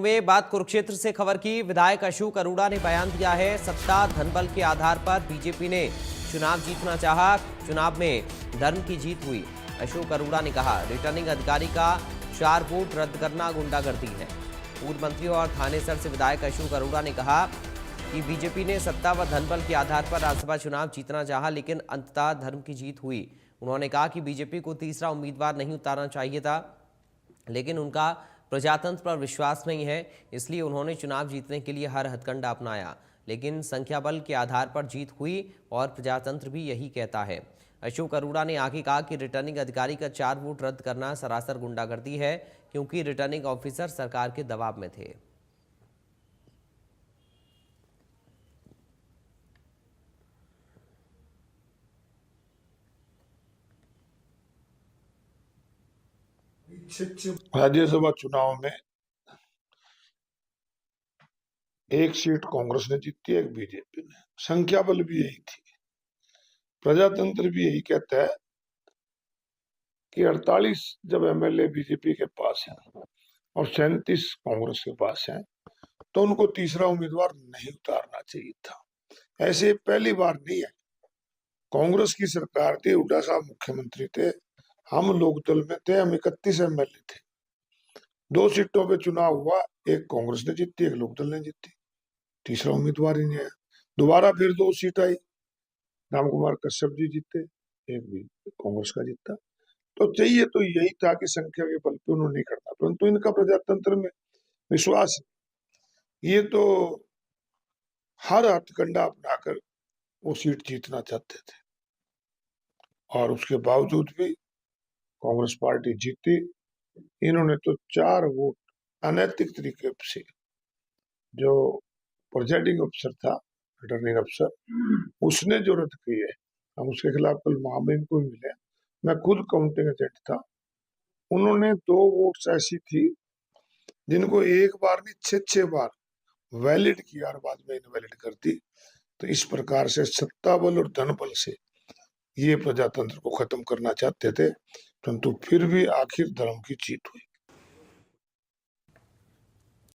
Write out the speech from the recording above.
में बात कुरुक्षेत्र से खबर की। विधायक अशोक अरोड़ा ने बयान दिया है, सत्ता धनबल के आधार पर बीजेपी ने चुनाव जीतना चाहा, चुनाव में धर्म की जीत हुई। अशोक अरोड़ा ने कहा, रिटर्निंग अधिकारी का 4 वोट रद्द करना गुंडागर्दी है। पूर्व मंत्री और थानेसर से विधायक अशोक अरोड़ा ने कहा कि बीजेपी ने सत्ता व धनबल के आधार पर राज्यसभा चुनाव जीतना चाहा, लेकिन अंततः धर्म की जीत हुई। उन्होंने कहा कि बीजेपी को तीसरा उम्मीदवार नहीं उतारना चाहिए था, लेकिन उनका प्रजातंत्र पर विश्वास नहीं है, इसलिए उन्होंने चुनाव जीतने के लिए हर हथकंडा अपनाया। लेकिन संख्या बल के आधार पर जीत हुई और प्रजातंत्र भी यही कहता है। अशोक अरोड़ा ने आगे कहा कि रिटर्निंग अधिकारी का 4 वोट रद्द करना सरासर गुंडागर्दी है, क्योंकि रिटर्निंग ऑफिसर सरकार के दबाव में थे। राज्यसभा चुनाव में एक सीट कांग्रेस ने जीती, एक बीजेपी ने। संख्या बल भी यही थी, प्रजातंत्र भी यही कहता है कि 48 जब एमएलए बीजेपी के पास हैं और 37 कांग्रेस के पास हैं, तो उनको तीसरा उम्मीदवार नहीं उतारना चाहिए था। ऐसे पहली बार नहीं है। कांग्रेस की सरकार थी, हुड्डा साहब मुख्यमंत्री थे, हम लोकदल में थे, हम 31 एमएलए थे। 2 सीटों पे चुनाव हुआ, एक कांग्रेस ने जीती, एक लोकदल ने जीती, तीसरा उम्मीदवार ही नहीं आया। दोबारा फिर 2 सीट आई, राम कुमार कश्यप जी जीते, एक भी कांग्रेस का जीता। तो चाहिए तो यही था कि संख्या के बल पे उन्होंने नहीं करना, परंतु इनका प्रजातंत्र में विश्वास है। ये तो हर हथकंडा अपनाकर वो सीट जीतना चाहते थे और उसके बावजूद भी कांग्रेस पार्टी जीती। इन्होंने तो 4 वोट अनैतिक तरीके से, जो प्रिजाइडिंग अफसर था, रिटर्निंग अफसर, उसने जो रद्द की है, हम उसके खिलाफ कल महामहिम को मिले। मैं खुद काउंटिंग एजेंट था। उन्होंने 2 वोट्स ऐसी थी जिनको एक बार नहीं 6 बार वैलिड किया और बाद में इनवैलिड कर दी। तो इस प्रकार से सत्ता बल और धन बल से ये प्रजातंत्र को खत्म करना चाहते थे, परंतु फिर भी आखिर धर्म की जीत हुई।